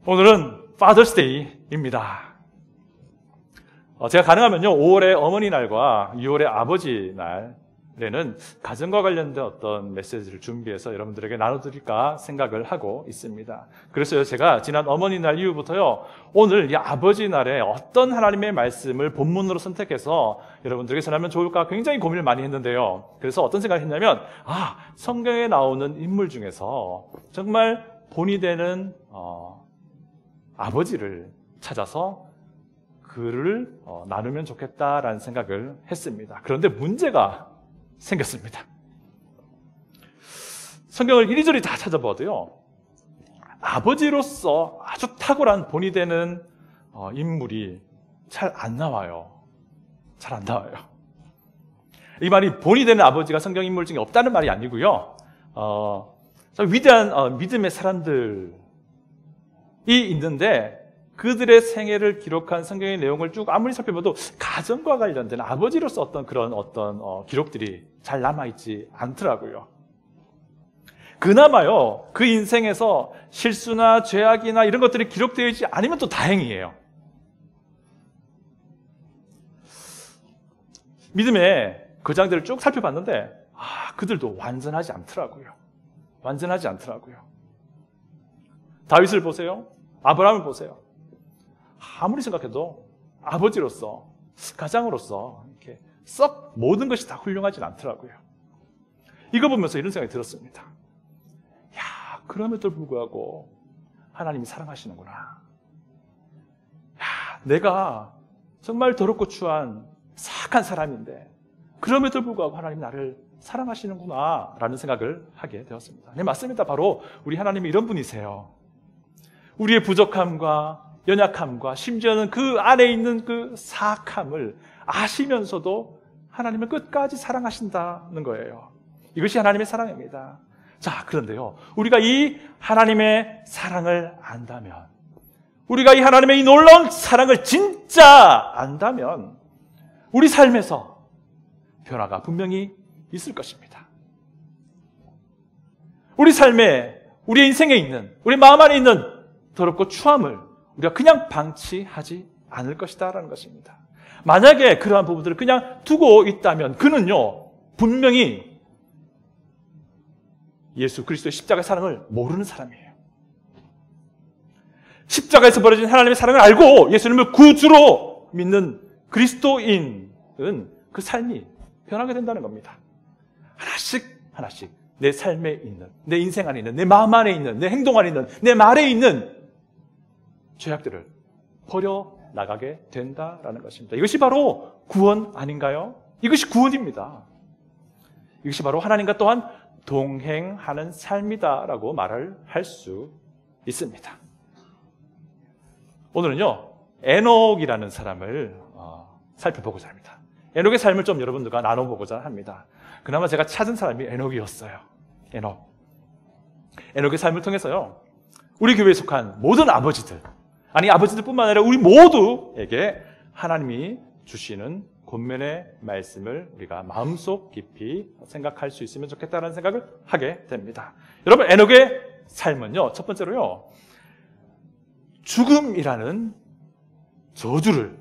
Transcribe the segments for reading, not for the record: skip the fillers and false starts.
오늘은 Father's Day입니다. 제가 가능하면요, 5월의 어머니 날과 6월의 아버지 날에는 가정과 관련된 어떤 메시지를 준비해서 여러분들에게 나눠드릴까 생각을 하고 있습니다. 그래서 제가 지난 어머니 날 이후부터요, 오늘 이 아버지 날에 어떤 하나님의 말씀을 본문으로 선택해서 여러분들에게 전하면 좋을까 굉장히 고민을 많이 했는데요. 그래서 어떤 생각을 했냐면, 성경에 나오는 인물 중에서 정말 본이 되는 아버지를 찾아서 글을 나누면 좋겠다라는 생각을 했습니다. 그런데 문제가 생겼습니다. 성경을 이리저리 다 찾아봐도요, 아버지로서 아주 탁월한 본이 되는 인물이 잘 안 나와요. 잘 안 나와요. 이 말이 본이 되는 아버지가 성경 인물 중에 없다는 말이 아니고요, 위대한 믿음의 사람들이 있는데 그들의 생애를 기록한 성경의 내용을 쭉 아무리 살펴봐도 가정과 관련된 아버지로서 어떤 그런 기록들이 잘 남아있지 않더라고요. 그나마요, 그 인생에서 실수나 죄악이나 이런 것들이 기록되어 있지 않으면 또 다행이에요. 믿음의 거장들을 쭉 살펴봤는데 그들도 완전하지 않더라고요. 완전하지 않더라고요. 다윗을 보세요. 아브라함을 보세요. 아무리 생각해도 아버지로서, 가장으로서 이렇게 썩 모든 것이 다 훌륭하진 않더라고요. 이거 보면서 이런 생각이 들었습니다. 그럼에도 불구하고 하나님이 사랑하시는구나. 내가 정말 더럽고 추한 사악한 사람인데 그럼에도 불구하고 하나님 나를 사랑하시는구나 라는 생각을 하게 되었습니다. 네, 맞습니다. 바로 우리 하나님이 이런 분이세요. 우리의 부족함과 연약함과 심지어는 그 안에 있는 그 사악함을 아시면서도 하나님을 끝까지 사랑하신다는 거예요. 이것이 하나님의 사랑입니다. 자, 그런데요, 우리가 이 하나님의 사랑을 안다면, 우리가 이 하나님의 이 놀라운 사랑을 진짜 안다면 우리 삶에서 변화가 분명히 있을 것입니다. 우리 삶에, 우리 인생에 있는, 우리 마음 안에 있는 더럽고 추함을 우리가 그냥 방치하지 않을 것이다 라는 것입니다. 만약에 그러한 부분들을 그냥 두고 있다면 그는요, 분명히 예수 그리스도의 십자가의 사랑을 모르는 사람이에요. 십자가에서 벌어진 하나님의 사랑을 알고 예수님을 구주로 믿는 그리스도인은 그 삶이 변하게 된다는 겁니다. 하나씩 내 삶에 있는, 내 인생 안에 있는, 내 마음 안에 있는, 내 행동 안에 있는, 내 말에 있는 죄악들을 버려나가게 된다라는 것입니다. 이것이 바로 구원 아닌가요? 이것이 구원입니다. 이것이 바로 하나님과 또한 동행하는 삶이다라고 말을 할 수 있습니다. 오늘은요, 에녹이라는 사람을 살펴보고자 합니다. 에녹의 삶을 좀 여러분들과 나눠보고자 합니다. 그나마 제가 찾은 사람이 에녹이었어요. 에녹의 삶을 통해서요, 우리 교회에 속한 모든 아버지들, 아니 아버지들뿐만 아니라 우리 모두에게 하나님이 주시는 권면의 말씀을 우리가 마음속 깊이 생각할 수 있으면 좋겠다는 생각을 하게 됩니다. 여러분, 에녹의 삶은요, 첫 번째로요, 죽음이라는 저주를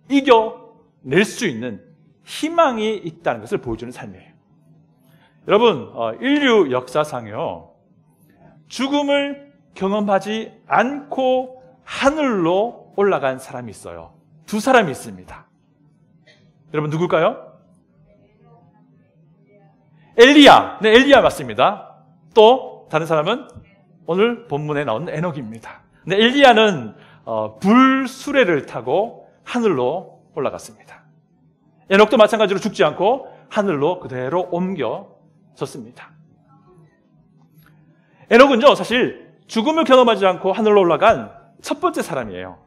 이겨낼 수 있는 희망이 있다는 것을 보여주는 삶이에요. 여러분, 인류 역사상에요, 죽음을 경험하지 않고 하늘로 올라간 사람이 있어요. 두 사람이 있습니다. 여러분, 누굴까요? 엘리야. 네, 엘리야 맞습니다. 또 다른 사람은 오늘 본문에 나온 에녹입니다. 네, 엘리야는 불수레를 타고 하늘로 올라갔습니다. 에녹도 마찬가지로 죽지 않고 하늘로 그대로 옮겨졌습니다. 에녹은요, 사실 죽음을 경험하지 않고 하늘로 올라간 첫 번째 사람이에요.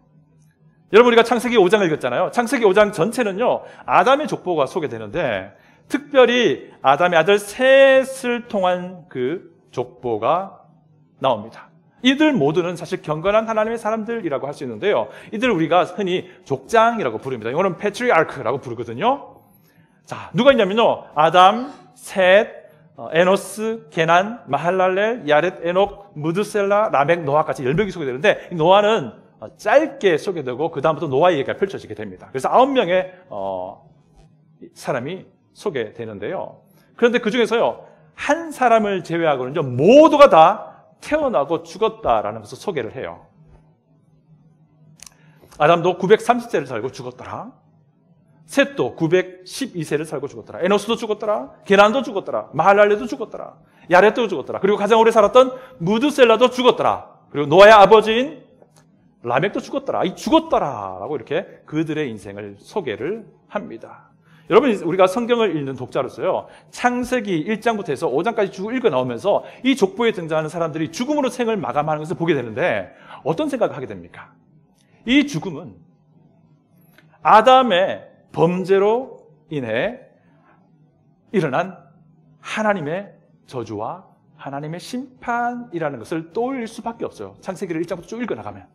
여러분, 우리가 창세기 5장을 읽었잖아요. 창세기 5장 전체는요, 아담의 족보가 소개되는데 특별히 아담의 아들 셋을 통한 그 족보가 나옵니다. 이들 모두는 사실 경건한 하나님의 사람들이라고 할 수 있는데요, 이들을 우리가 흔히 족장이라고 부릅니다. 이거는 패트리아크라고 부르거든요. 자, 누가 있냐면요, 아담, 셋, 에노스, 게난, 마할랄렐, 야렛, 에녹, 무드셀라, 라멕, 노아까지 10명이 소개되는데 이 노아는 짧게 소개되고 그 다음부터 노아의 얘기가 펼쳐지게 됩니다. 그래서 9명의 사람이 소개되는데요. 그런데 그 중에서요, 한 사람을 제외하고는요, 모두가 다 태어나고 죽었다라는 것을 소개를 해요. 아담도 930세를 살고 죽었더라. 셋도 912세를 살고 죽었더라. 에노스도 죽었더라. 게난도 죽었더라. 마할랄레도 죽었더라. 야렛도 죽었더라. 그리고 가장 오래 살았던 무드셀라도 죽었더라. 그리고 노아의 아버지인 라멕도 죽었더라. 이 죽었더라라고 이렇게 그들의 인생을 소개를 합니다. 여러분, 우리가 성경을 읽는 독자로서요, 창세기 1장부터 해서 5장까지 쭉 읽어 나오면서 이 족보에 등장하는 사람들이 죽음으로 생을 마감하는 것을 보게 되는데 어떤 생각을 하게 됩니까? 이 죽음은 아담의 범죄로 인해 일어난 하나님의 저주와 하나님의 심판이라는 것을 떠올릴 수밖에 없어요. 창세기를 1장부터 쭉 읽어나가면.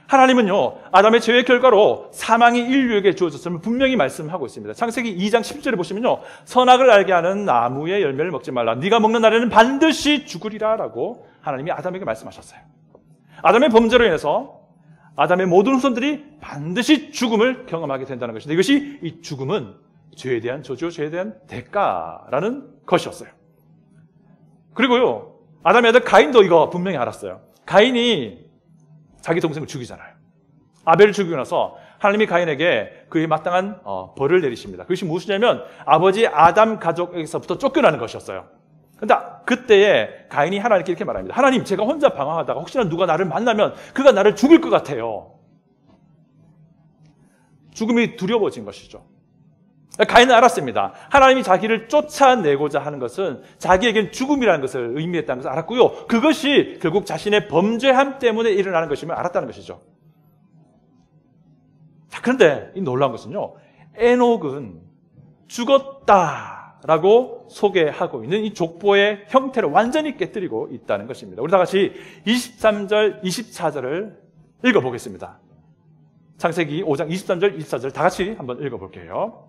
하나님은요, 아담의 죄의 결과로 사망이 인류에게 주어졌음을 분명히 말씀하고 있습니다. 창세기 2장 10절에 보시면요, 선악을 알게 하는 나무의 열매를 먹지 말라. 네가 먹는 날에는 반드시 죽으리라 라고 하나님이 아담에게 말씀하셨어요. 아담의 범죄로 인해서 아담의 모든 후손들이 반드시 죽음을 경험하게 된다는 것인데, 이것이 이 죽음은 죄에 대한 저주, 죄에 대한 대가라는 것이었어요. 그리고요, 아담의 아들 가인도 이거 분명히 알았어요. 가인이 자기 동생을 죽이잖아요. 아벨을 죽이고 나서 하나님이 가인에게 그에 마땅한 벌을 내리십니다. 그것이 무엇이냐면 아버지 아담 가족에서부터 쫓겨나는 것이었어요. 그런데 그때에 가인이 하나님께 이렇게 말합니다. 하나님, 제가 혼자 방황하다가 혹시나 누가 나를 만나면 그가 나를 죽일 것 같아요. 죽음이 두려워진 것이죠. 가인은 알았습니다. 하나님이 자기를 쫓아내고자 하는 것은 자기에겐 죽음이라는 것을 의미했다는 것을 알았고요. 그것이 결국 자신의 범죄함 때문에 일어나는 것임을 알았다는 것이죠. 자, 그런데 이 놀라운 것은요, 에녹은 죽었다라고 소개하고 있는 이 족보의 형태를 완전히 깨뜨리고 있다는 것입니다. 우리 다 같이 23절, 24절을 읽어보겠습니다. 창세기 5장 23절, 24절 다 같이 한번 읽어볼게요.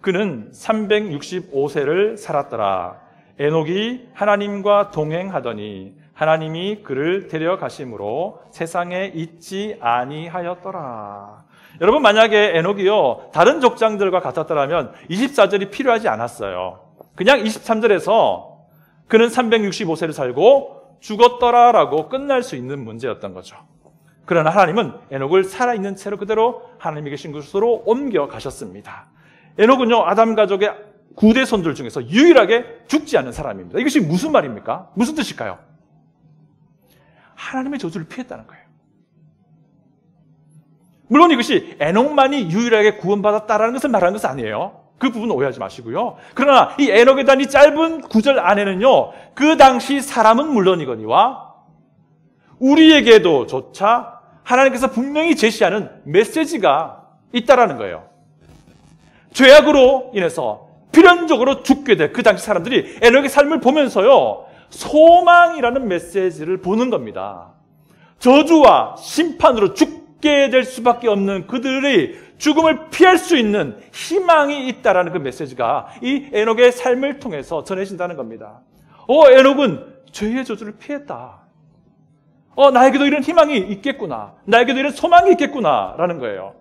그는 365세를 살았더라. 에녹이 하나님과 동행하더니 하나님이 그를 데려가심으로 세상에 있지 아니하였더라. 여러분, 만약에 에녹이요, 다른 족장들과 같았더라면 24절이 필요하지 않았어요. 그냥 23절에서 그는 365세를 살고 죽었더라라고 끝날 수 있는 문제였던 거죠. 그러나 하나님은 에녹을 살아있는 채로 그대로 하나님이 계신 곳으로 옮겨가셨습니다. 에녹은요, 아담 가족의 9대 손들 중에서 유일하게 죽지 않는 사람입니다. 이것이 무슨 말입니까? 무슨 뜻일까요? 하나님의 저주를 피했다는 거예요. 물론 이것이 에녹만이 유일하게 구원받았다라는 것을 말하는 것은 아니에요. 그 부분 오해하지 마시고요. 그러나 이 에녹에 대한 이 짧은 구절 안에는요, 그 당시 사람은 물론이거니와 우리에게도 조차 하나님께서 분명히 제시하는 메시지가 있다라는 거예요. 죄악으로 인해서 필연적으로 죽게 될 그 당시 사람들이 에녹의 삶을 보면서요, 소망이라는 메시지를 보는 겁니다. 저주와 심판으로 죽게 될 수밖에 없는 그들의 죽음을 피할 수 있는 희망이 있다라는 그 메시지가 이 에녹의 삶을 통해서 전해진다는 겁니다. 에녹은 죄의 저주를 피했다. 나에게도 이런 희망이 있겠구나. 나에게도 이런 소망이 있겠구나. 라는 거예요.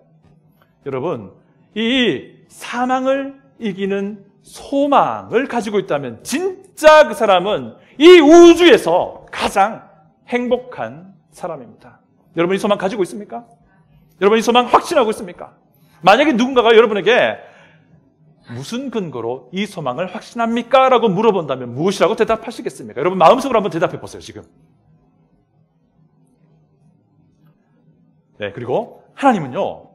여러분, 이 사망을 이기는 소망을 가지고 있다면 진짜 그 사람은 이 우주에서 가장 행복한 사람입니다. 여러분, 이 소망 가지고 있습니까? 여러분, 이 소망 확신하고 있습니까? 만약에 누군가가 여러분에게 무슨 근거로 이 소망을 확신합니까? 라고 물어본다면 무엇이라고 대답하시겠습니까? 여러분, 마음속으로 한번 대답해 보세요, 지금. 네, 그리고 하나님은요,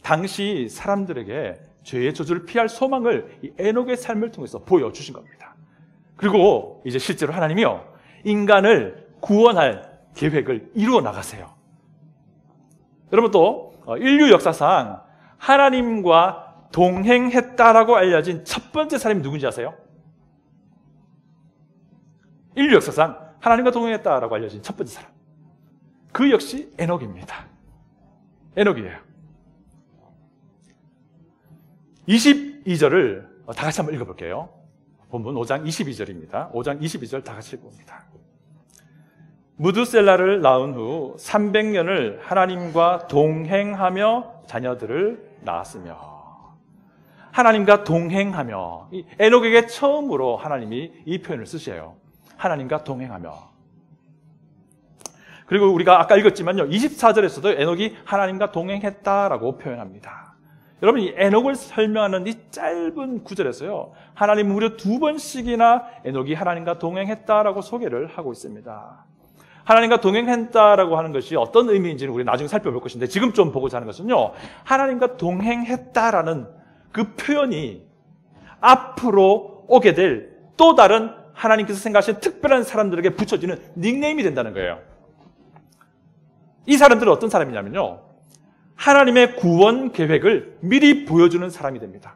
당시 사람들에게 죄의 저주를 피할 소망을 이 에녹의 삶을 통해서 보여주신 겁니다. 그리고 이제 실제로 하나님이요, 인간을 구원할 계획을 이루어 나가세요. 여러분, 또 인류 역사상 하나님과 동행했다라고 알려진 첫 번째 사람이 누군지 아세요? 인류 역사상 하나님과 동행했다라고 알려진 첫 번째 사람, 그 역시 에녹입니다. 에녹이에요. 22절을 다 같이 한번 읽어볼게요. 본문 5장 22절입니다. 5장 22절 다 같이 봅니다. 무드셀라를 낳은 후 300년을 하나님과 동행하며 자녀들을 낳았으며. 하나님과 동행하며, 이 에녹에게 처음으로 하나님이 이 표현을 쓰셔요. 하나님과 동행하며. 그리고 우리가 아까 읽었지만요, 24절에서도 에녹이 하나님과 동행했다라고 표현합니다. 여러분, 이 에녹을 설명하는 이 짧은 구절에서요, 하나님 무려 2번씩이나 에녹이 하나님과 동행했다라고 소개를 하고 있습니다. 하나님과 동행했다라고 하는 것이 어떤 의미인지는 우리 나중에 살펴볼 것인데, 지금 좀 보고자 하는 것은요, 하나님과 동행했다라는 그 표현이 앞으로 오게 될 또 다른 하나님께서 생각하신 특별한 사람들에게 붙여지는 닉네임이 된다는 거예요. 이 사람들은 어떤 사람이냐면요, 하나님의 구원 계획을 미리 보여주는 사람이 됩니다.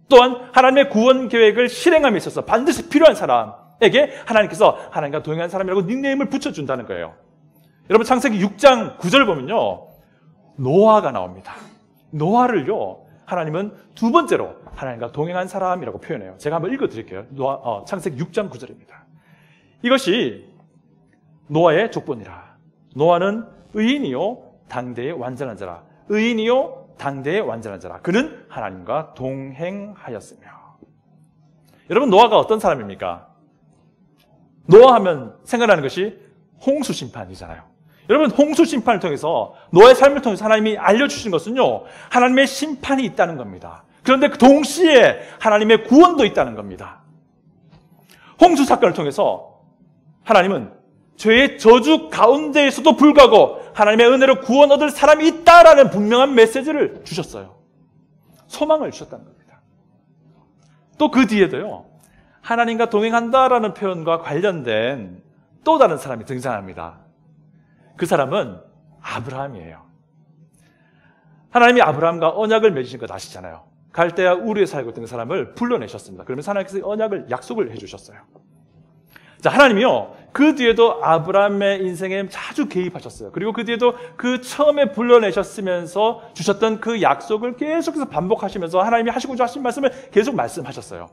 또한 하나님의 구원 계획을 실행함에 있어서 반드시 필요한 사람에게 하나님께서 하나님과 동행한 사람이라고 닉네임을 붙여준다는 거예요. 여러분, 창세기 6장 9절 보면요, 노아가 나옵니다. 노아를요, 하나님은 2번째로 하나님과 동행한 사람이라고 표현해요. 제가 한번 읽어드릴게요. 창세기 6장 9절입니다. 이것이 노아의 족본이라. 노아는 의인이요 당대의 완전한 자라. 의인이요 당대의 완전한 자라. 그는 하나님과 동행하였으며. 여러분, 노아가 어떤 사람입니까? 노아 하면 생각나는 것이 홍수 심판이잖아요. 여러분, 홍수 심판을 통해서, 노아의 삶을 통해서 하나님이 알려주신 것은요, 하나님의 심판이 있다는 겁니다. 그런데 동시에 하나님의 구원도 있다는 겁니다. 홍수 사건을 통해서 하나님은 죄의 저주 가운데에서도 불구하고 하나님의 은혜로 구원 얻을 사람이 있다라는 분명한 메시지를 주셨어요. 소망을 주셨다는 겁니다. 또 그 뒤에도요, 하나님과 동행한다라는 표현과 관련된 또 다른 사람이 등장합니다. 그 사람은 아브라함이에요. 하나님이 아브라함과 언약을 맺으신 것 아시잖아요. 갈대아 우르에 살고 있던 그 사람을 불러내셨습니다. 그러면서 하나님께서 언약을, 약속을 해주셨어요. 자, 하나님이요, 그 뒤에도 아브라함의 인생에 자주 개입하셨어요. 그리고 그 뒤에도 그 처음에 불러내셨으면서 주셨던 그 약속을 계속해서 반복하시면서 하나님이 하시고자 하신 말씀을 계속 말씀하셨어요.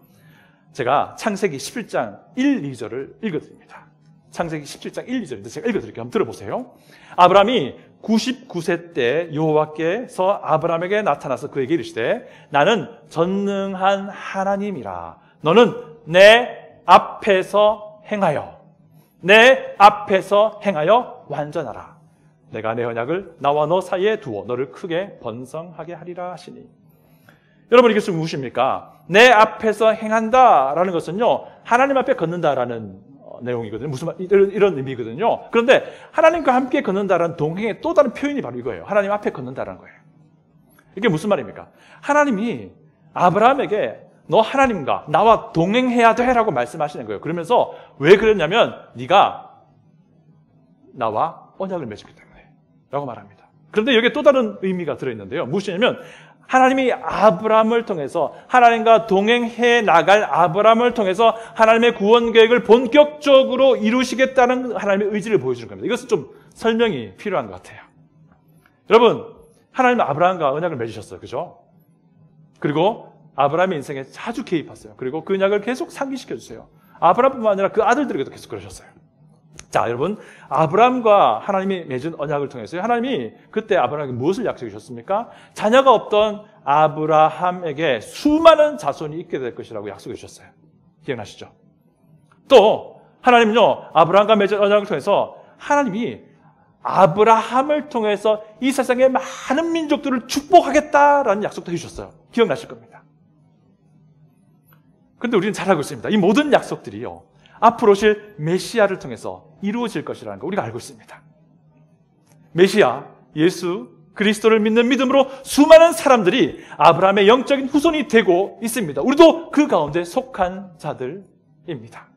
제가 창세기 11장 1, 2절을 읽어드립니다. 창세기 17장 1, 2절인데 제가 읽어드릴게요. 한번 들어보세요. 아브라함이 99세 때 여호와께서 아브라함에게 나타나서 그에게 이르시되 나는 전능한 하나님이라. 너는 내 앞에서 행하여 완전하라. 내가 내 언약을 나와 너 사이에 두어 너를 크게 번성하게 하리라 하시니. 여러분, 이게 무엇입니까? 내 앞에서 행한다라는 것은요, 하나님 앞에 걷는다라는 내용이거든요. 무슨 말, 이런 의미거든요. 그런데 하나님과 함께 걷는다라는 동행의 또 다른 표현이 바로 이거예요. 하나님 앞에 걷는다라는 거예요. 이게 무슨 말입니까? 하나님이 아브라함에게 너 하나님과 나와 동행해야 돼라고 말씀하시는 거예요. 그러면서 왜 그랬냐면 네가 나와 언약을 맺었기 때문에 라고 말합니다. 그런데 여기에 또 다른 의미가 들어있는데요. 무엇이냐면 하나님이 아브라함을 통해서, 하나님과 동행해 나갈 아브라함을 통해서 하나님의 구원 계획을 본격적으로 이루시겠다는 하나님의 의지를 보여주는 겁니다. 이것은 좀 설명이 필요한 것 같아요. 여러분, 하나님은 아브라함과 언약을 맺으셨어요. 그죠? 그리고 아브라함의 인생에 자주 개입하세요. 그리고 그 언약을 계속 상기시켜 주세요. 아브라함뿐만 아니라 그 아들들에게도 계속 그러셨어요. 자, 여러분, 아브라함과 하나님이 맺은 언약을 통해서 하나님이 그때 아브라함에게 무엇을 약속해 주셨습니까? 자녀가 없던 아브라함에게 수많은 자손이 있게 될 것이라고 약속해 주셨어요. 기억나시죠? 또 하나님은요, 아브라함과 맺은 언약을 통해서 하나님이 아브라함을 통해서 이 세상의 많은 민족들을 축복하겠다라는 약속도 해주셨어요. 기억나실 겁니다. 그런데 우리는 잘 알고 있습니다. 이 모든 약속들이요, 앞으로 오실 메시아를 통해서 이루어질 것이라는 거 우리가 알고 있습니다. 메시아, 예수 그리스도를 믿는 믿음으로 수많은 사람들이 아브라함의 영적인 후손이 되고 있습니다. 우리도 그 가운데 속한 자들입니다.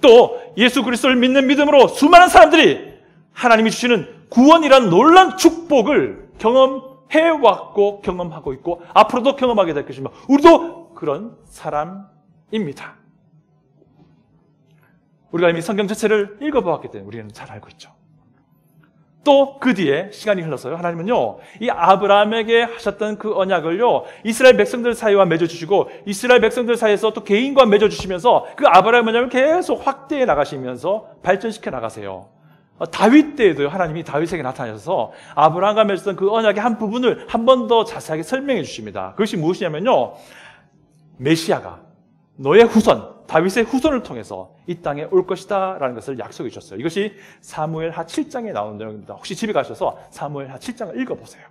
또 예수 그리스도를 믿는 믿음으로 수많은 사람들이 하나님이 주시는 구원이란 놀라운 축복을 경험해왔고 경험하고 있고 앞으로도 경험하게 될 것입니다. 우리도 그런 사람입니다. 우리가 이미 성경 자체를 읽어보았기 때문에 우리는 잘 알고 있죠. 또 그 뒤에 시간이 흘러서요. 하나님은요, 이 아브라함에게 하셨던 그 언약을요, 이스라엘 백성들 사이와 맺어주시고, 이스라엘 백성들 사이에서 또 개인과 맺어주시면서 그 아브라함의 언약을 계속 확대해 나가시면서 발전시켜 나가세요. 다윗 때에도 하나님이 다윗에게 나타나셔서 아브라함과 맺었던 그 언약의 한 부분을 한 번 더 자세하게 설명해 주십니다. 그것이 무엇이냐면요, 메시아가 너의 후손, 다윗의 후손을 통해서 이 땅에 올 것이다 라는 것을 약속해 주셨어요. 이것이 사무엘하 7장에 나오는 내용입니다. 혹시 집에 가셔서 사무엘하 7장을 읽어보세요.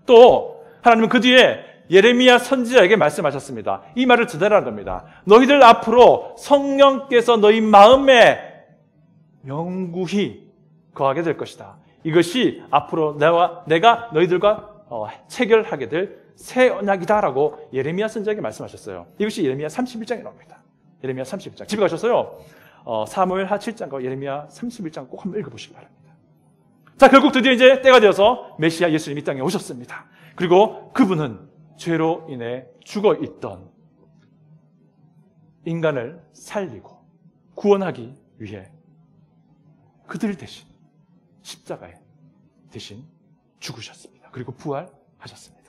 또 하나님은 그 뒤에 예레미야 선지자에게 말씀하셨습니다. 이 말을 전달하는 겁니다. 너희들 앞으로 성령께서 너희 마음에 영구히 거하게 될 것이다. 이것이 앞으로 내가 너희들과 체결하게 될 새 언약이다라고 예레미야 선지자에게 말씀하셨어요. 이것이 예레미야 31장에 나옵니다. 예레미야 31장. 집에 가셔서요, 사무엘하 7장과 예레미야 31장 꼭 한번 읽어보시기 바랍니다. 자, 결국 드디어 이제 때가 되어서 메시아 예수님이 이 땅에 오셨습니다. 그리고 그분은 죄로 인해 죽어 있던 인간을 살리고 구원하기 위해 그들 대신 십자가에 대신 죽으셨습니다. 그리고 부활하셨습니다.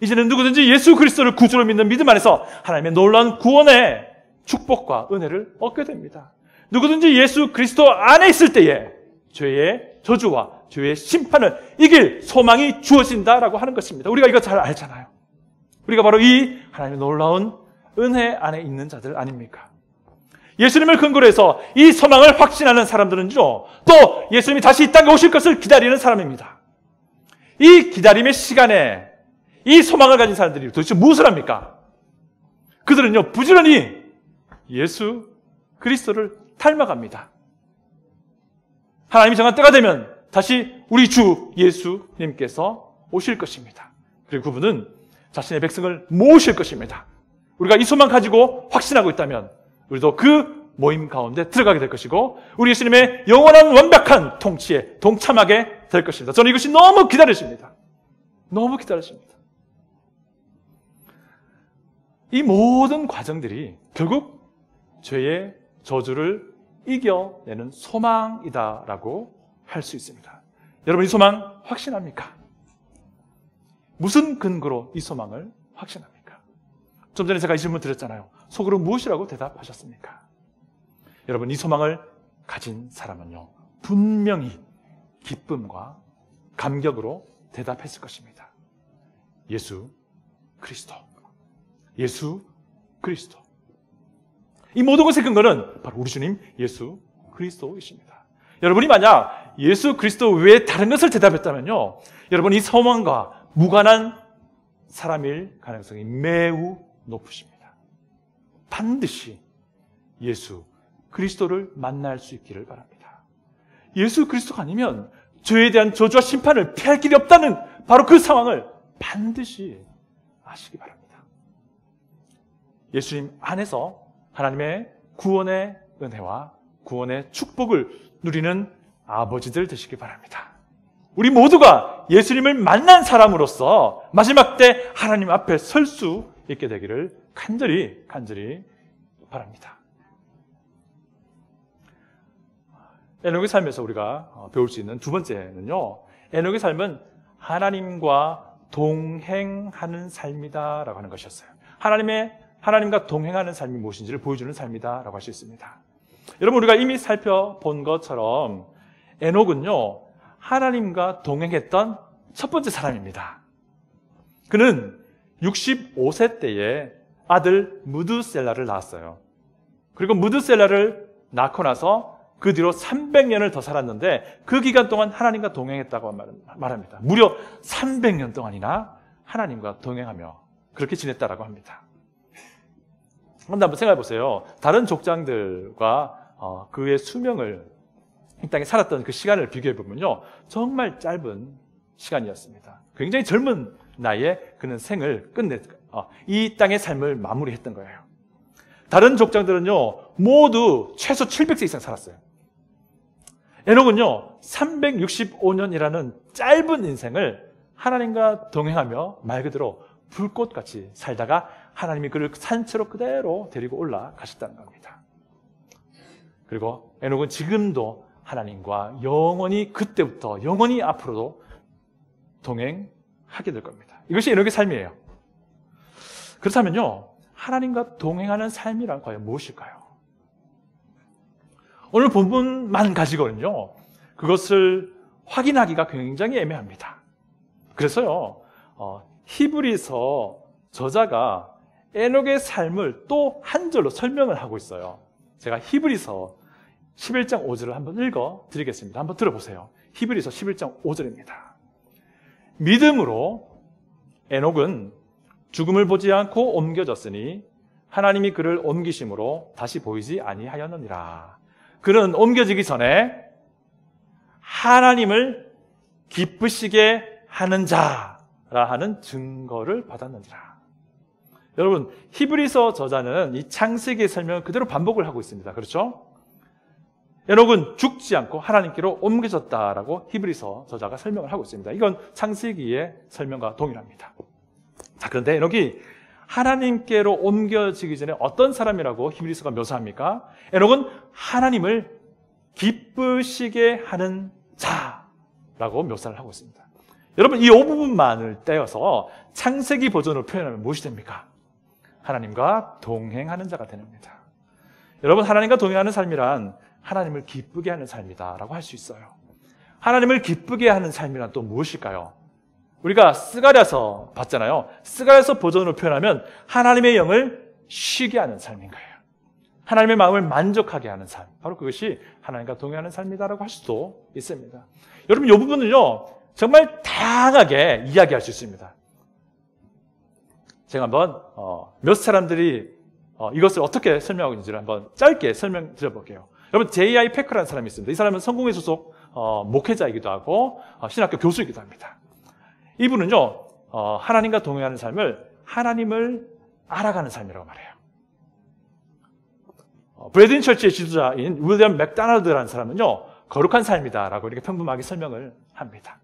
이제는 누구든지 예수 그리스도를 구주로 믿는 믿음 안에서 하나님의 놀라운 구원의 축복과 은혜를 얻게 됩니다. 누구든지 예수 그리스도 안에 있을 때에 죄의 저주와 죄의 심판을 이길 소망이 주어진다라고 하는 것입니다. 우리가 이거 잘 알잖아요. 우리가 바로 이 하나님의 놀라운 은혜 안에 있는 자들 아닙니까? 예수님을 근거로 해서 이 소망을 확신하는 사람들은요, 또 예수님이 다시 이 땅에 오실 것을 기다리는 사람입니다. 이 기다림의 시간에 이 소망을 가진 사람들이 도대체 무엇을 합니까? 그들은요, 부지런히 예수 그리스도를 닮아갑니다. 하나님이 정한 때가 되면 다시 우리 주 예수님께서 오실 것입니다. 그리고 그분은 자신의 백성을 모으실 것입니다. 우리가 이 소망 가지고 확신하고 있다면 우리도 그 모임 가운데 들어가게 될 것이고 우리 예수님의 영원한 완벽한 통치에 동참하게 될 것입니다. 저는 이것이 너무 기다려집니다. 너무 기다려집니다. 이 모든 과정들이 결국 죄의 저주를 이겨내는 소망이다라고 할 수 있습니다. 여러분, 이 소망 확신합니까? 무슨 근거로 이 소망을 확신합니까? 좀 전에 제가 이 질문 드렸잖아요. 속으로 무엇이라고 대답하셨습니까? 여러분, 이 소망을 가진 사람은요, 분명히 기쁨과 감격으로 대답했을 것입니다. 예수 그리스도. 예수 그리스도. 이 모든 것의 근거는 바로 우리 주님 예수 그리스도이십니다. 여러분이 만약 예수 그리스도 외에 다른 것을 대답했다면요, 여러분 이 소망과 무관한 사람일 가능성이 매우 높으십니다. 반드시 예수 그리스도를 만날 수 있기를 바랍니다. 예수 그리스도가 아니면 죄에 대한 저주와 심판을 피할 길이 없다는 바로 그 상황을 반드시 아시기 바랍니다. 예수님 안에서 하나님의 구원의 은혜와 구원의 축복을 누리는 아버지들 되시기 바랍니다. 우리 모두가 예수님을 만난 사람으로서 마지막 때 하나님 앞에 설 수 있게 되기를 간절히 바랍니다. 에녹의 삶에서 우리가 배울 수 있는 두 번째는요, 에녹의 삶은 하나님과 동행하는 삶이다라고 하는 것이었어요. 하나님과 동행하는 삶이 무엇인지를 보여주는 삶이다라고 할 수 있습니다. 여러분, 우리가 이미 살펴본 것처럼 에녹은요, 하나님과 동행했던 첫 번째 사람입니다. 그는 65세 때에 아들 무드셀라를 낳았어요. 그리고 무드셀라를 낳고 나서 그 뒤로 300년을 더 살았는데 그 기간 동안 하나님과 동행했다고 말합니다. 무려 300년 동안이나 하나님과 동행하며 그렇게 지냈다라고 합니다. 그런데 한번 생각해 보세요. 다른 족장들과 그의 수명을 이 땅에 살았던 그 시간을 비교해 보면요, 정말 짧은 시간이었습니다. 굉장히 젊은 나이에 그는 생을 이 땅의 삶을 마무리했던 거예요. 다른 족장들은요, 모두 최소 700세 이상 살았어요. 에녹은요, 365년이라는 짧은 인생을 하나님과 동행하며 말 그대로 불꽃같이 살다가 하나님이 그를 산채로 그대로 데리고 올라가셨다는 겁니다. 그리고 에녹은 지금도 하나님과 영원히 그때부터 영원히 앞으로도 동행하게 될 겁니다. 이것이 에녹의 삶이에요. 그렇다면요, 하나님과 동행하는 삶이란 과연 무엇일까요? 오늘 본문만 가지고는요, 그것을 확인하기가 굉장히 애매합니다. 그래서요, 히브리서 저자가 에녹의 삶을 또 한 절로 설명을 하고 있어요. 제가 히브리서 11장 5절을 한번 읽어 드리겠습니다. 한번 들어보세요. 히브리서 11장 5절입니다. 믿음으로 에녹은 죽음을 보지 않고 옮겨졌으니 하나님이 그를 옮기심으로 다시 보이지 아니하였느니라. 그는 옮겨지기 전에 하나님을 기쁘시게 하는 자라 하는 증거를 받았느니라. 여러분, 히브리서 저자는 이 창세기의 설명을 그대로 반복을 하고 있습니다. 그렇죠? 에녹은 죽지 않고 하나님께로 옮겨졌다라고 히브리서 저자가 설명을 하고 있습니다. 이건 창세기의 설명과 동일합니다. 자, 그런데 에녹이 하나님께로 옮겨지기 전에 어떤 사람이라고 히브리서가 묘사합니까? 에녹은 하나님을 기쁘시게 하는 자라고 묘사를 하고 있습니다. 여러분, 이 5부분만을 떼어서 창세기 버전으로 표현하면 무엇이 됩니까? 하나님과 동행하는 자가 됩니다. 여러분, 하나님과 동행하는 삶이란 하나님을 기쁘게 하는 삶이다라고 할 수 있어요. 하나님을 기쁘게 하는 삶이란 또 무엇일까요? 우리가 스가랴서 봤잖아요. 스가랴서 버전으로 표현하면 하나님의 영을 쉬게 하는 삶인 거예요. 하나님의 마음을 만족하게 하는 삶, 바로 그것이 하나님과 동행하는 삶이다라고 할 수도 있습니다. 여러분, 이 부분은요, 정말 다양하게 이야기할 수 있습니다. 제가 한번 몇 사람들이 이것을 어떻게 설명하고 있는지를 한번 짧게 설명드려볼게요. 여러분, J.I. 패커라는 사람이 있습니다. 이 사람은 성공회 소속 목회자이기도 하고 신학교 교수이기도 합니다. 이분은요, 하나님과 동행하는 삶을 하나님을 알아가는 삶이라고 말해요. 브래든 철치의 지도자인 윌리엄 맥다날드라는 사람은요, 거룩한 삶이다라고 이렇게 평범하게 설명을 합니다.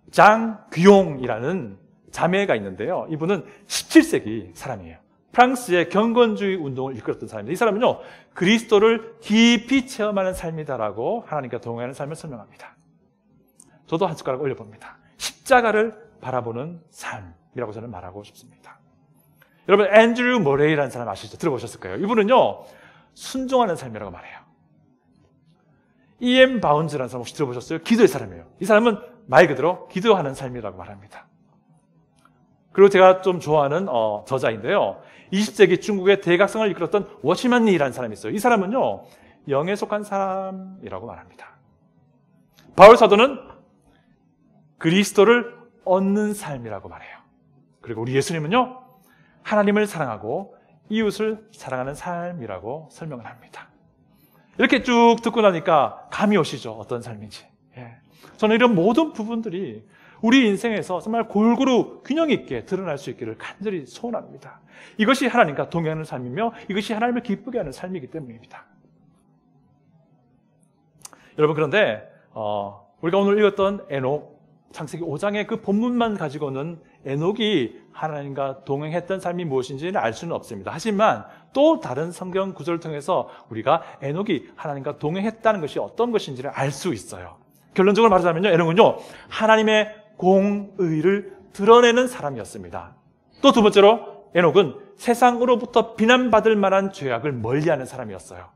장 귀용이라는 자매가 있는데요, 이분은 17세기 사람이에요. 프랑스의 경건주의 운동을 이끌었던 사람입니다. 이 사람은요, 그리스도를 깊이 체험하는 삶이다라고 하나님과 동행하는 삶을 설명합니다. 저도 한 숟가락 올려봅니다. 십자가를 바라보는 삶이라고 저는 말하고 싶습니다. 여러분, 앤드류 머레이라는 사람 아시죠? 들어보셨을 거예요. 이분은요, 순종하는 삶이라고 말해요. E.M. 바운즈라는 사람 혹시 들어보셨어요? 기도의 사람이에요. 이 사람은 말 그대로 기도하는 삶이라고 말합니다. 그리고 제가 좀 좋아하는 저자인데요, 20세기 중국의 대각성을 이끌었던 워시만 리라는 사람이 있어요. 이 사람은요, 영에 속한 사람이라고 말합니다. 바울 사도는 그리스도를 얻는 삶이라고 말해요. 그리고 우리 예수님은요, 하나님을 사랑하고 이웃을 사랑하는 삶이라고 설명을 합니다. 이렇게 쭉 듣고 나니까 감이 오시죠? 어떤 삶인지. 저는 이런 모든 부분들이 우리 인생에서 정말 골고루 균형 있게 드러날 수 있기를 간절히 소원합니다. 이것이 하나님과 동행하는 삶이며 이것이 하나님을 기쁘게 하는 삶이기 때문입니다. 여러분, 그런데 우리가 오늘 읽었던 에녹, 창세기 5장의 그 본문만 가지고는 에녹이 하나님과 동행했던 삶이 무엇인지는 알 수는 없습니다. 하지만 또 다른 성경 구절을 통해서 우리가 에녹이 하나님과 동행했다는 것이 어떤 것인지를 알 수 있어요. 결론적으로 말하자면요, 에녹은요, 하나님의 공의를 드러내는 사람이었습니다. 또 두 번째로 에녹은 세상으로부터 비난받을 만한 죄악을 멀리하는 사람이었어요.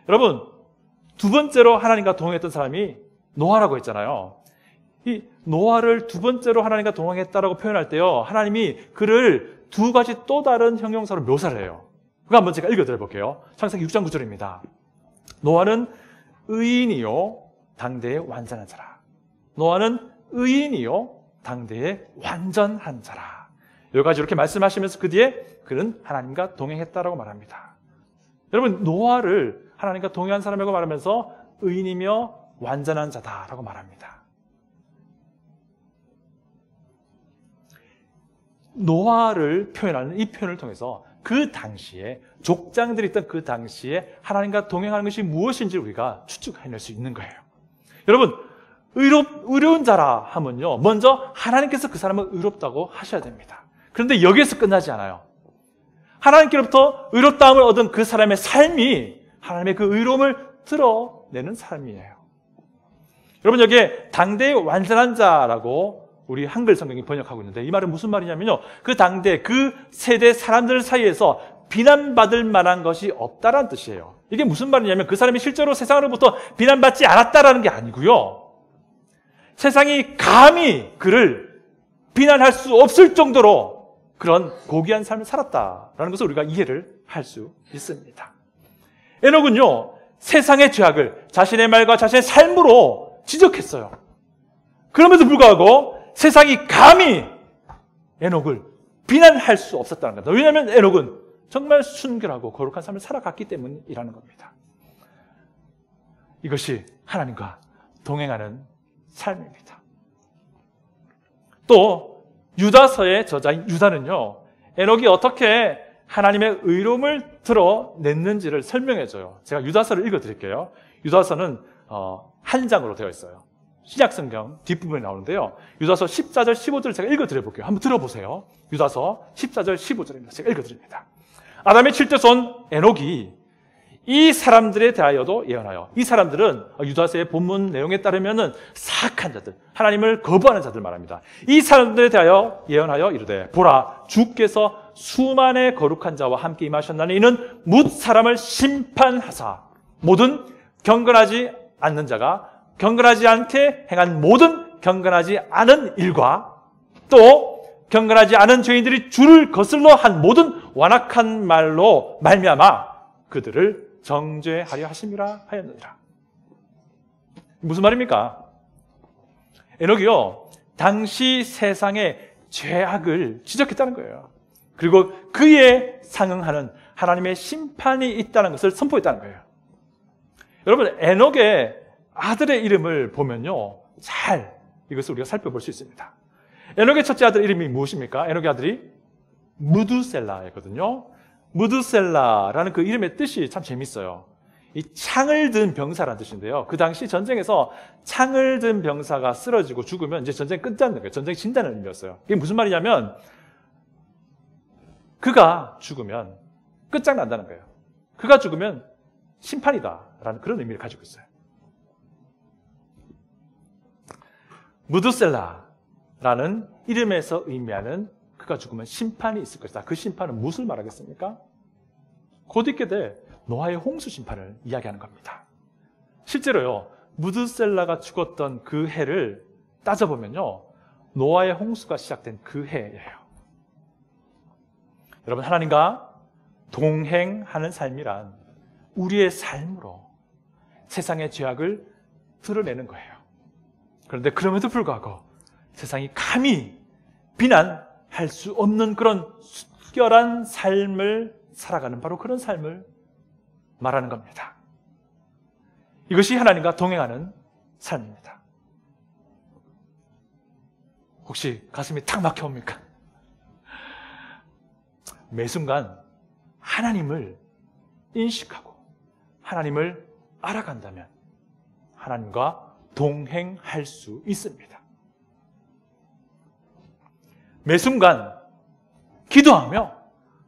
여러분, 두 번째로 하나님과 동행했던 사람이 노아라고 했잖아요. 이 노아를 두 번째로 하나님과 동행했다라고 표현할 때요, 하나님이 그를 두 가지 또 다른 형용사로 묘사를 해요. 그거 한번 제가 읽어드려 볼게요. 창세기 6장 9절입니다. 노아는 의인이요 당대의 완전한 자라. 노아는 의인이요 당대의 완전한 자라. 여기까지 이렇게 말씀하시면서 그 뒤에 그는 하나님과 동행했다라고 말합니다. 여러분, 노아를 하나님과 동행한 사람이라고 말하면서 의인이며 완전한 자다라고 말합니다. 노아를 표현하는 이 표현을 통해서 그 당시에 족장들이 있던 그 당시에 하나님과 동행하는 것이 무엇인지 우리가 추측해낼 수 있는 거예요. 여러분, 의로운 자라 하면요, 먼저 하나님께서 그 사람을 의롭다고 하셔야 됩니다. 그런데 여기에서 끝나지 않아요. 하나님께로부터 의롭다함을 얻은 그 사람의 삶이 하나님의 그 의로움을 드러내는 삶이에요. 여러분, 여기에 당대의 완전한 자라고 우리 한글 성경이 번역하고 있는데, 이 말은 무슨 말이냐면요, 그 당대, 그 세대 사람들 사이에서 비난받을 만한 것이 없다라는 뜻이에요. 이게 무슨 말이냐면, 그 사람이 실제로 세상으로부터 비난받지 않았다라는 게 아니고요, 세상이 감히 그를 비난할 수 없을 정도로 그런 고귀한 삶을 살았다라는 것을 우리가 이해를 할 수 있습니다. 에녹은요, 세상의 죄악을 자신의 말과 자신의 삶으로 지적했어요. 그럼에도 불구하고 세상이 감히 에녹을 비난할 수 없었다는 겁니다. 왜냐하면 에녹은 정말 순결하고 거룩한 삶을 살아갔기 때문이라는 겁니다. 이것이 하나님과 동행하는 삶입니다. 또 유다서의 저자인 유다는요, 에녹이 어떻게 하나님의 의로움을 드러냈는지를 설명해줘요. 제가 유다서를 읽어드릴게요. 유다서는 한 장으로 되어 있어요. 신약성경 뒷부분에 나오는데요, 유다서 14절 15절을 제가 읽어드려볼게요. 한번 들어보세요. 유다서 14절 15절입니다. 제가 읽어드립니다. 아담의 7대손 에녹이 이 사람들에 대하여도 예언하여, 이 사람들은 유다서의 본문 내용에 따르면 사악한 자들, 하나님을 거부하는 자들 말합니다. 이 사람들에 대하여 예언하여 이르되, 보라, 주께서 수만의 거룩한 자와 함께 임하셨나니 이는 뭇 사람을 심판하사 모든 경건하지 않는 자가 경건하지 않게 행한 모든 경건하지 않은 일과 또 경건하지 않은 죄인들이 주를 거슬러 한 모든 완악한 말로 말미암아 그들을 정죄하려 하심이라 하였느니라. 무슨 말입니까? 에녹이요, 당시 세상의 죄악을 지적했다는 거예요. 그리고 그에 상응하는 하나님의 심판이 있다는 것을 선포했다는 거예요. 여러분, 에녹의 아들의 이름을 보면요, 잘 이것을 우리가 살펴볼 수 있습니다. 에녹의 첫째 아들 이름이 무엇입니까? 에녹의 아들이 무두셀라였거든요. 무두셀라라는 그 이름의 뜻이 참 재밌어요. 이 창을 든 병사라는 뜻인데요, 그 당시 전쟁에서 창을 든 병사가 쓰러지고 죽으면 이제 전쟁이 끝나는 거예요. 전쟁이 진다는 의미였어요. 이게 무슨 말이냐면, 그가 죽으면 끝장난다는 거예요. 그가 죽으면 심판이다라는 그런 의미를 가지고 있어요. 무두셀라라는 이름에서 의미하는 그가 죽으면 심판이 있을 것이다. 그 심판은 무엇을 말하겠습니까? 곧 있게 될 노아의 홍수 심판을 이야기하는 겁니다. 실제로요, 무두셀라가 죽었던 그 해를 따져보면요, 노아의 홍수가 시작된 그 해예요. 여러분, 하나님과 동행하는 삶이란 우리의 삶으로 세상의 죄악을 드러내는 거예요. 그런데 그럼에도 불구하고 세상이 감히 비난할 수 없는 그런 순결한 삶을 살아가는, 바로 그런 삶을 말하는 겁니다. 이것이 하나님과 동행하는 삶입니다. 혹시 가슴이 탁 막혀옵니까? 매 순간 하나님을 인식하고 하나님을 알아간다면 하나님과 동행할 수 있습니다. 매 순간 기도하며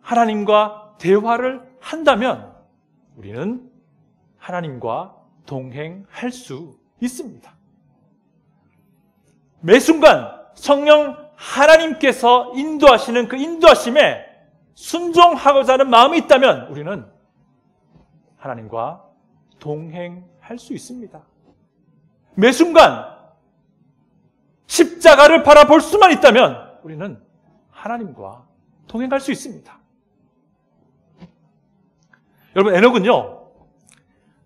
하나님과 대화를 한다면 우리는 하나님과 동행할 수 있습니다. 매 순간 성령 하나님께서 인도하시는 그 인도하심에 순종하고자 하는 마음이 있다면 우리는 하나님과 동행할 수 있습니다. 매 순간 십자가를 바라볼 수만 있다면 우리는 하나님과 동행할 수 있습니다. 여러분, 에녹은요,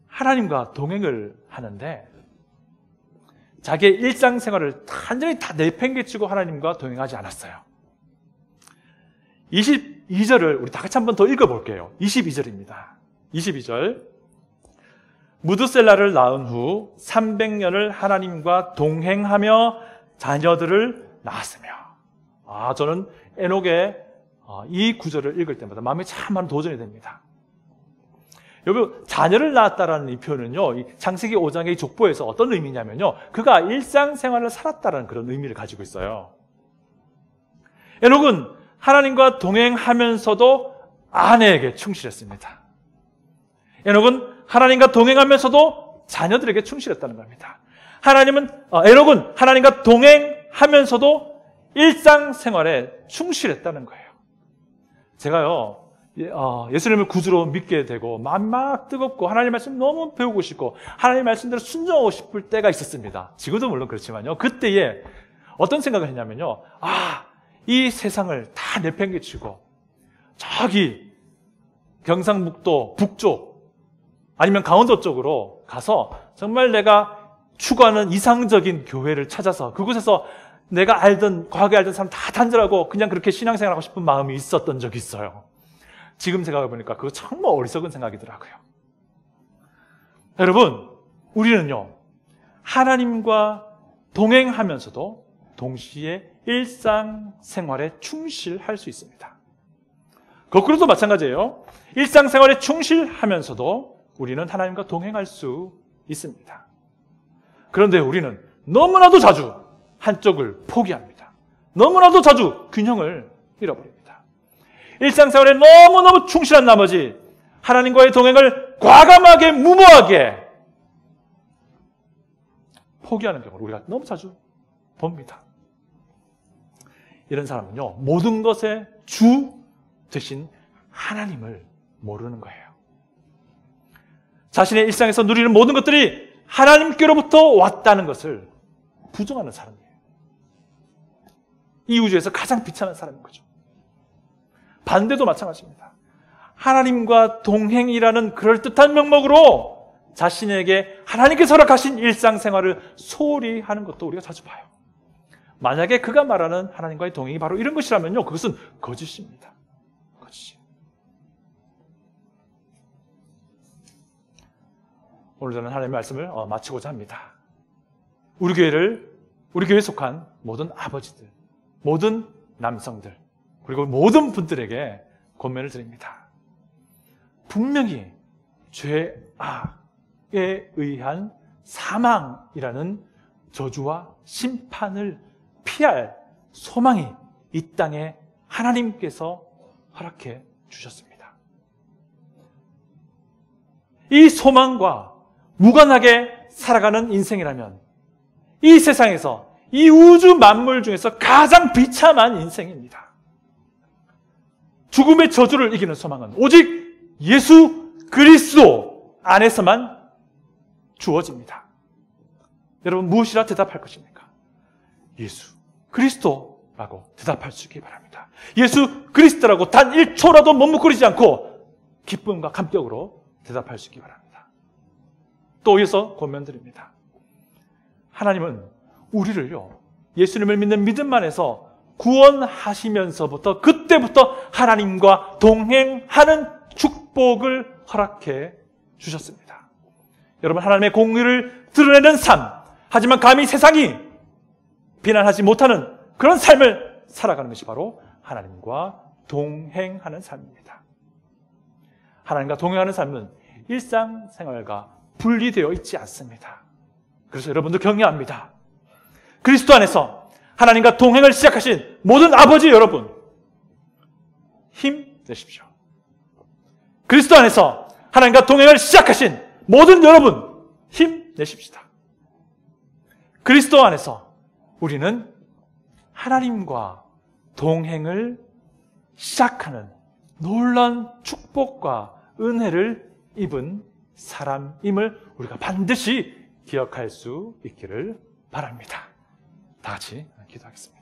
하나님과 동행을 하는데 자기의 일상생활을 완전히 다 내팽개치고 하나님과 동행하지 않았어요. 22절을 우리 다 같이 한번 더 읽어볼게요. 22절입니다. 22절. 무드셀라를 낳은 후 300년을 하나님과 동행하며 자녀들을 낳았으며. 저는 에녹의 이 구절을 읽을 때마다 마음에 참 많은 도전이 됩니다. 여러분, 자녀를 낳았다라는 이 표현은요, 이 창세기 5장의 족보에서 어떤 의미냐면요, 그가 일상생활을 살았다라는 그런 의미를 가지고 있어요. 에녹은 하나님과 동행하면서도 아내에게 충실했습니다. 에녹은 하나님과 동행하면서도 자녀들에게 충실했다는 겁니다. 에녹은 하나님과 동행하면서도 일상생활에 충실했다는 거예요. 제가요, 예수님을 구주로 믿게 되고 마음이 막 뜨겁고 하나님 말씀 너무 배우고 싶고 하나님 말씀대로 순종하고 싶을 때가 있었습니다. 지금도 물론 그렇지만요. 그때에 어떤 생각을 했냐면요. 이 세상을 다 내팽개치고 저기 경상북도 북쪽 아니면 강원도 쪽으로 가서 정말 내가 추구하는 이상적인 교회를 찾아서 그곳에서 내가 과거에 알던 사람 다 단절하고 그냥 그렇게 신앙생활하고 싶은 마음이 있었던 적이 있어요. 지금 생각해보니까 그거 정말 어리석은 생각이더라고요. 여러분, 우리는요, 하나님과 동행하면서도 동시에 일상생활에 충실할 수 있습니다. 거꾸로도 마찬가지예요. 일상생활에 충실하면서도 우리는 하나님과 동행할 수 있습니다. 그런데 우리는 너무나도 자주 한쪽을 포기합니다. 너무나도 자주 균형을 잃어버립니다. 일상생활에 너무너무 충실한 나머지 하나님과의 동행을 과감하게 무모하게 포기하는 경우를 우리가 너무 자주 봅니다. 이런 사람은요, 모든 것의 주 되신 하나님을 모르는 거예요. 자신의 일상에서 누리는 모든 것들이 하나님께로부터 왔다는 것을 부정하는 사람이에요. 이 우주에서 가장 비참한 사람인 거죠. 반대도 마찬가지입니다. 하나님과 동행이라는 그럴듯한 명목으로 자신에게 하나님께서 허락하신 일상생활을 소홀히 하는 것도 우리가 자주 봐요. 만약에 그가 말하는 하나님과의 동행이 바로 이런 것이라면요, 그것은 거짓입니다. 거짓. 오늘 저는 하나님의 말씀을 마치고자 합니다. 우리 교회에 속한 모든 아버지들, 모든 남성들, 그리고 모든 분들에게 권면을 드립니다. 분명히 죄악에 의한 사망이라는 저주와 심판을 피할 소망이 이 땅에 하나님께서 허락해 주셨습니다. 이 소망과 무관하게 살아가는 인생이라면 이 세상에서 이 우주 만물 중에서 가장 비참한 인생입니다. 죽음의 저주를 이기는 소망은 오직 예수 그리스도 안에서만 주어집니다. 여러분, 무엇이라 대답할 것입니까? 예수 그리스도라고 대답할 수 있기 바랍니다. 예수 그리스도라고 단 1초라도 머뭇거리지 않고 기쁨과 감격으로 대답할 수 있기 바랍니다. 또 이어서 권면드립니다. 하나님은 우리를요, 예수님을 믿는 믿음 안에서 구원하시면서부터 그때부터 하나님과 동행하는 축복을 허락해 주셨습니다. 여러분, 하나님의 공의를 드러내는 삶, 하지만 감히 세상이 비난하지 못하는 그런 삶을 살아가는 것이 바로 하나님과 동행하는 삶입니다. 하나님과 동행하는 삶은 일상생활과 분리되어 있지 않습니다. 그래서 여러분들 격려합니다. 그리스도 안에서 하나님과 동행을 시작하신 모든 아버지 여러분, 힘내십시오. 그리스도 안에서 하나님과 동행을 시작하신 모든 여러분, 힘내십시다. 그리스도 안에서 우리는 하나님과 동행을 시작하는 놀라운 축복과 은혜를 입은 사람임을 우리가 반드시 기억할 수 있기를 바랍니다. 다 같이 기도하겠습니다.